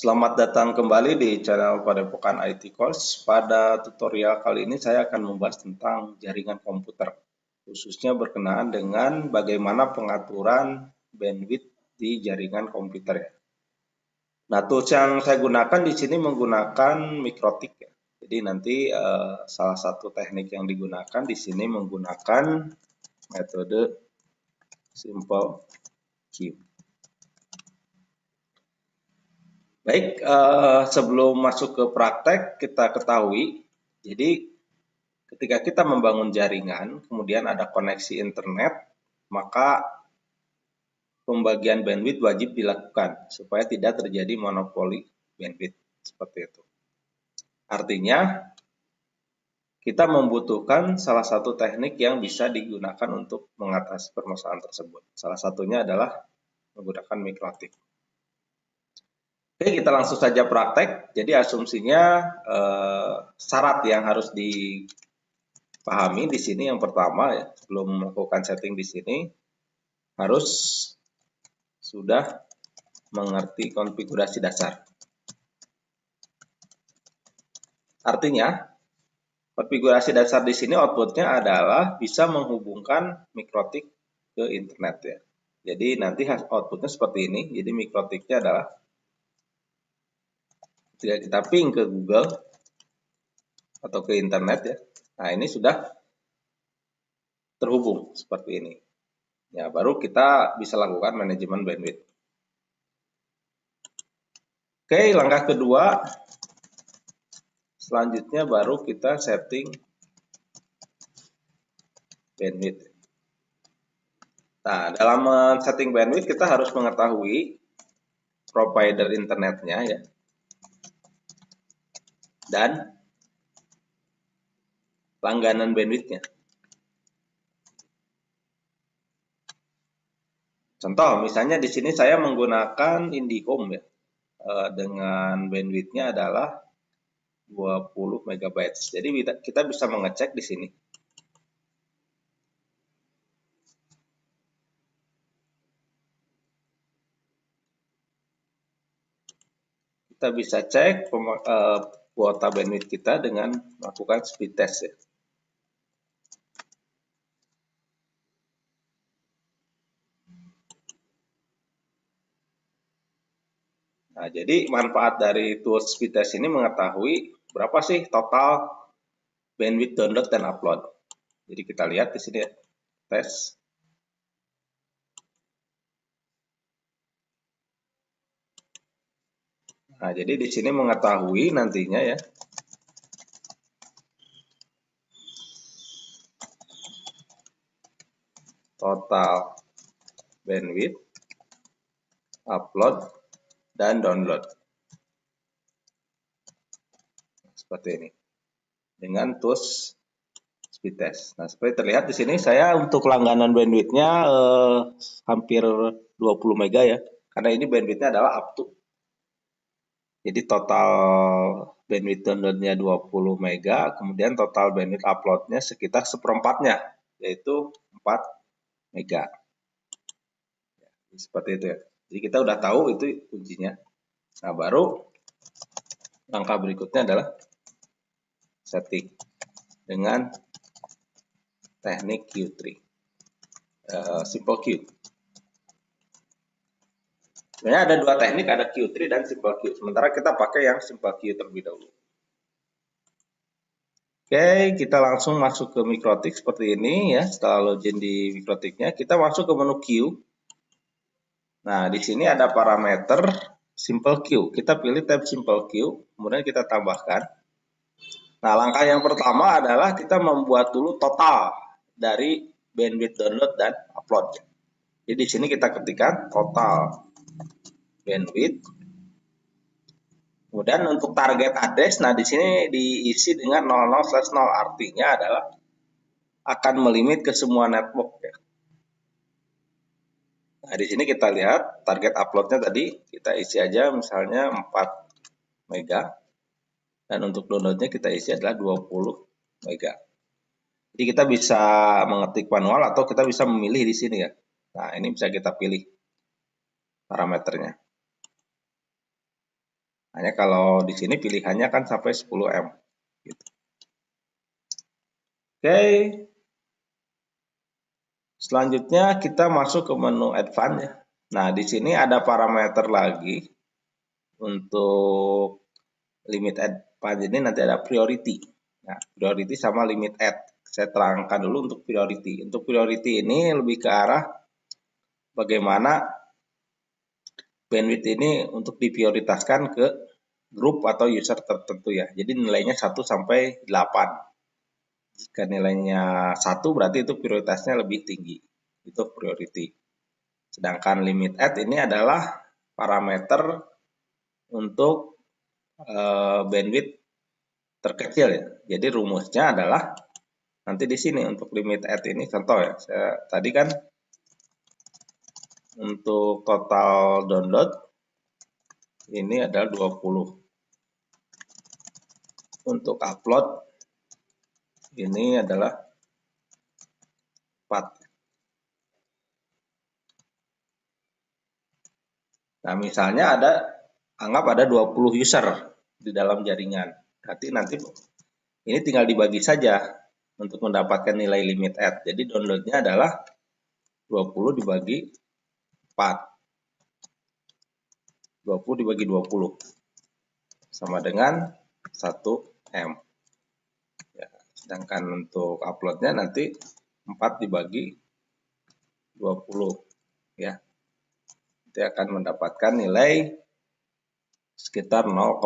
Selamat datang kembali di channel Padepokan IT Course. Pada tutorial kali ini saya akan membahas tentang jaringan komputer, khususnya berkenaan dengan bagaimana pengaturan bandwidth di jaringan komputer ya. Nah, tools yang saya gunakan di sini menggunakan Mikrotik ya. Jadi nanti salah satu teknik yang digunakan di sini menggunakan metode Simple Queue. Baik, sebelum masuk ke praktek, kita ketahui, jadi ketika kita membangun jaringan, kemudian ada koneksi internet, maka pembagian bandwidth wajib dilakukan, supaya tidak terjadi monopoli bandwidth, seperti itu. Artinya, kita membutuhkan salah satu teknik yang bisa digunakan untuk mengatasi permasalahan tersebut. Salah satunya adalah menggunakan Mikrotik. Oke, kita langsung saja praktek. Jadi asumsinya syarat yang harus dipahami di sini yang pertama ya, sebelum melakukan setting di sini harus sudah mengerti konfigurasi dasar. Artinya, konfigurasi dasar di sini outputnya adalah bisa menghubungkan Mikrotik ke internet ya. Jadi nanti outputnya seperti ini. Jadi Mikrotiknya adalah ketika kita ping ke Google atau ke internet ya. Nah, ini sudah terhubung seperti ini. Ya, baru kita bisa lakukan manajemen bandwidth. Oke, langkah kedua, selanjutnya baru kita setting bandwidth. Nah, dalam setting bandwidth kita harus mengetahui provider internetnya ya, dan langganan bandwidthnya. Contoh, misalnya di sini saya menggunakan IndiHome ya, dengan bandwidthnya adalah 20 MB. Jadi kita bisa mengecek di sini. Kita bisa cek kuota bandwidth kita dengan melakukan speed test ya. Nah, jadi manfaat dari tools speed test ini mengetahui berapa sih total bandwidth download dan upload. Jadi kita lihat di sini ya, tes. Nah, jadi di sini mengetahui nantinya ya, total bandwidth, upload, dan download. Seperti ini. Dengan tools speed test. Nah, seperti terlihat di sini saya untuk langganan bandwidthnya hampir 20 mega ya. Karena ini bandwidthnya adalah up to. Jadi total bandwidth downloadnya 20 mega, kemudian total bandwidth uploadnya sekitar seperempatnya, yaitu 4 mega. Seperti itu ya. Jadi kita udah tahu itu kuncinya. Nah, baru langkah berikutnya adalah setting dengan teknik Q3, Simple Queue. Sebenarnya ada dua teknik, ada Q3 dan Simple Queue. Sementara kita pakai yang Simple Queue terlebih dahulu. Oke, kita langsung masuk ke Mikrotik seperti ini ya. Setelah login di Mikrotiknya, kita masuk ke menu Queue. Nah, di sini ada parameter Simple Queue. Kita pilih tab Simple Queue, kemudian kita tambahkan. Nah, langkah yang pertama adalah kita membuat dulu total dari bandwidth download dan upload. Jadi di sini kita ketikkan total bandwidth. Kemudian untuk target address, nah di sini diisi dengan 00/0, artinya adalah akan melimit ke semua network ya. Nah, di sini kita lihat target uploadnya tadi kita isi aja misalnya 4 mega. Dan untuk downloadnya kita isi adalah 20 mega. Jadi kita bisa mengetik manual atau kita bisa memilih di sini ya. Nah, ini bisa kita pilih parameternya. Hanya kalau di sini pilihannya kan sampai 10 M. Gitu. Oke. Selanjutnya kita masuk ke menu advance ya. Nah, di sini ada parameter lagi untuk limit advance ini nanti ada priority. Nah, priority sama limit add. Saya terangkan dulu untuk priority. Untuk priority ini lebih ke arah bagaimana bandwidth ini untuk diprioritaskan ke grup atau user tertentu ya. Jadi nilainya 1 sampai 8. Jika nilainya 1 berarti itu prioritasnya lebih tinggi. Itu priority. Sedangkan limit add ini adalah parameter untuk bandwidth terkecil ya. Jadi rumusnya adalah nanti di sini untuk limit add ini contoh ya. Saya tadi kan untuk total download ini adalah 20. Untuk upload ini adalah 4. Nah, misalnya anggap ada 20 user di dalam jaringan. Berarti nanti ini tinggal dibagi saja untuk mendapatkan nilai limit add. Jadi downloadnya adalah 20 dibagi 4. 20 dibagi 20 sama dengan 1 M. Ya, sedangkan untuk uploadnya nanti 4 dibagi 20 ya. Nanti akan mendapatkan nilai sekitar 0,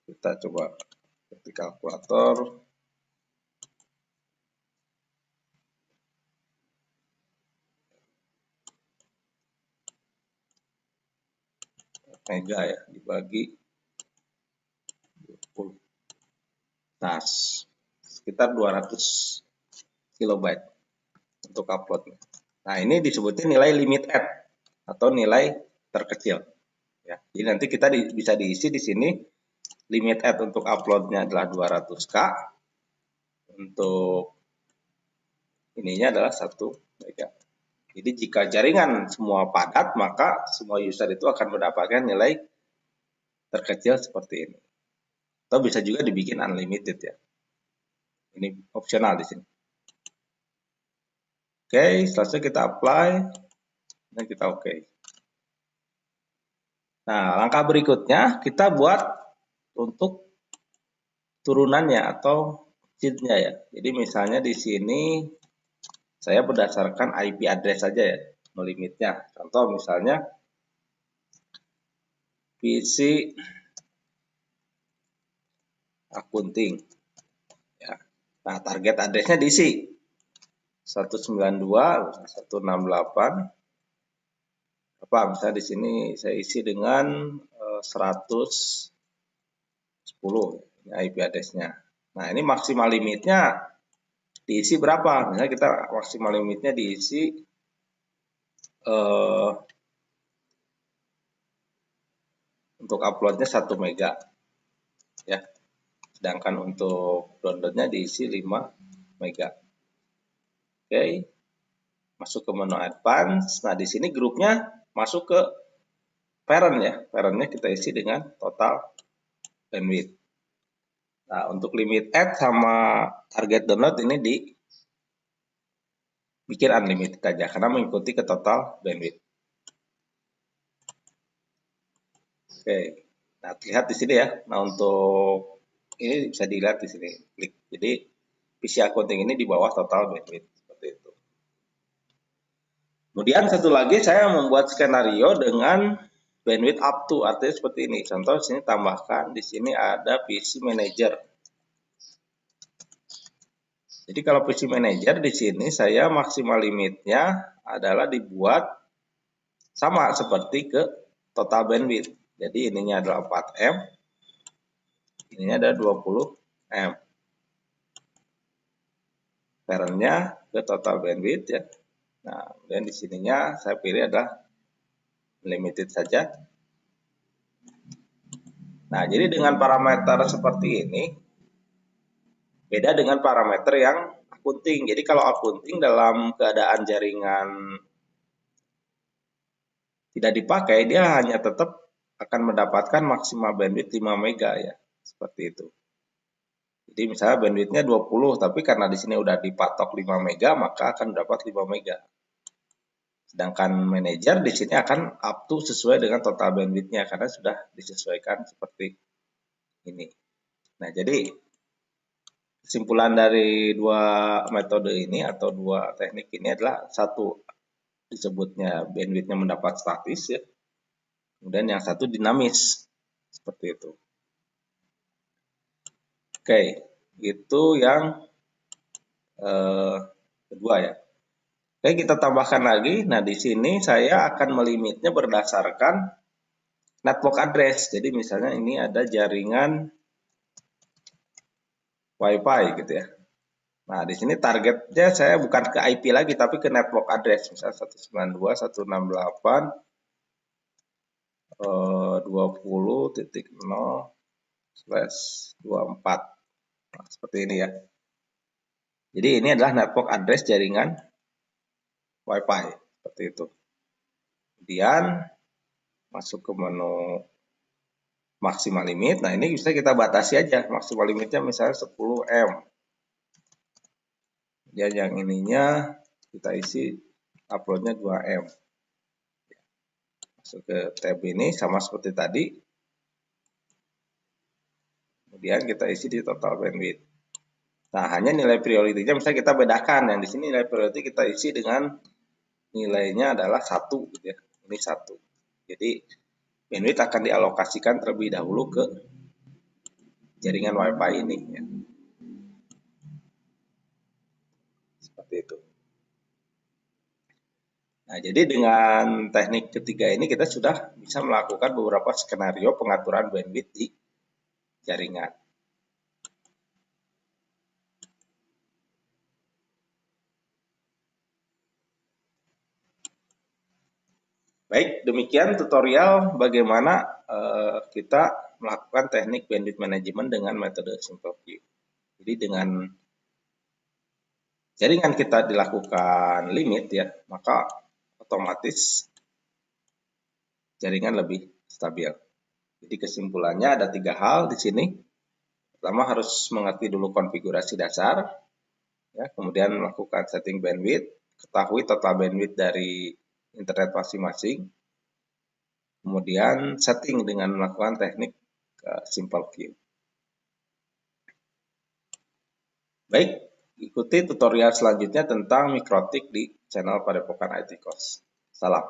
kita coba ketik kalkulator. Mega ya dibagi 20. Nah, sekitar 200 kilobyte untuk uploadnya. Nah, ini disebutin nilai limit add atau nilai terkecil. Ya, jadi nanti kita bisa diisi di sini limit add untuk uploadnya adalah 200K. Untuk ininya adalah 1 mega. Jadi jika jaringan semua padat, maka semua user itu akan mendapatkan nilai terkecil seperti ini. Atau bisa juga dibikin unlimited ya. Ini opsional di sini. Oke, selanjutnya kita apply dan kita oke. Nah, langkah berikutnya kita buat untuk turunannya atau cheatnya ya. Jadi misalnya di sini saya berdasarkan IP address saja ya, limitnya. Contoh misalnya PC akunting. Ya. Nah, target addressnya diisi 192, 168. Apa? Misalnya di sini saya isi dengan 110 IP addressnya. Nah, ini maksimal limitnya diisi berapa? Misalnya kita maksimal limitnya diisi untuk uploadnya 1 mega ya. Sedangkan untuk downloadnya diisi 5 mega. Oke. Masuk ke menu advance. Nah, di sini grupnya masuk ke parent ya. Parentnya kita isi dengan total bandwidth. Nah, untuk limit add sama target download ini bikin unlimited aja karena mengikuti ke total bandwidth. Oke. Nah, lihat di sini ya. Nah, untuk ini bisa dilihat di sini. Klik. Jadi PC accounting ini di bawah total bandwidth seperti itu. Kemudian satu lagi saya membuat skenario dengan bandwidth up to, artinya seperti ini. Contoh sini tambahkan di sini ada PC manager. Jadi kalau PC manager di sini saya maksimal limitnya adalah dibuat sama seperti ke total bandwidth. Jadi ininya adalah 4M, ininya ada 20M. Parentnya ke total bandwidth ya. Nah, kemudian di sininya saya pilih adalah limited saja. Nah, jadi dengan parameter seperti ini beda dengan parameter yang akunting. Jadi kalau akunting dalam keadaan jaringan tidak dipakai, dia hanya tetap akan mendapatkan maksimal bandwidth 5 mega ya, seperti itu. Jadi misalnya bandwidthnya 20, tapi karena di sini udah dipatok 5 mega, maka akan dapat 5 mega. Sedangkan manajer di sini akan up to sesuai dengan total bandwidthnya karena sudah disesuaikan seperti ini. Nah, jadi kesimpulan dari dua metode ini atau dua teknik ini adalah satu disebutnya bandwidthnya mendapat statis ya, kemudian yang satu dinamis seperti itu. Oke, itu yang kedua ya. Oke, kita tambahkan lagi. Nah, di sini saya akan melimitnya berdasarkan network address. Jadi misalnya ini ada jaringan Wi-Fi gitu ya. Nah, di sini targetnya saya bukan ke IP lagi, tapi ke network address. Misalnya 192.168.20.0/24. Nah, seperti ini ya. Jadi ini adalah network address jaringan Wi-Fi. Seperti itu. Kemudian masuk ke menu maksimal limit. Nah, ini bisa kita batasi aja. Maksimal limitnya misalnya 10 M. Dan yang ininya kita isi uploadnya 2 M. Masuk ke tab ini sama seperti tadi. Kemudian kita isi di total bandwidth. Nah, hanya nilai prioritinya misalnya kita bedakan. Yang di sini nilai priority kita isi dengan nilainya adalah 1 gitu ya. Ini 1. Jadi bandwidth akan dialokasikan terlebih dahulu ke jaringan Wi-Fi ini ya. Seperti itu. Nah, jadi dengan teknik ketiga ini kita sudah bisa melakukan beberapa skenario pengaturan bandwidth di jaringan. Baik, demikian tutorial bagaimana kita melakukan teknik bandwidth management dengan metode simple view. Jadi dengan jaringan kita dilakukan limit ya, maka otomatis jaringan lebih stabil. Jadi kesimpulannya ada 3 hal di sini. Pertama harus mengerti dulu konfigurasi dasar, ya, kemudian melakukan setting bandwidth, ketahui total bandwidth dari internet masing-masing, kemudian setting dengan melakukan teknik simple view. Baik, ikuti tutorial selanjutnya tentang mikrotik di channel Padepokan IT Course. Salam.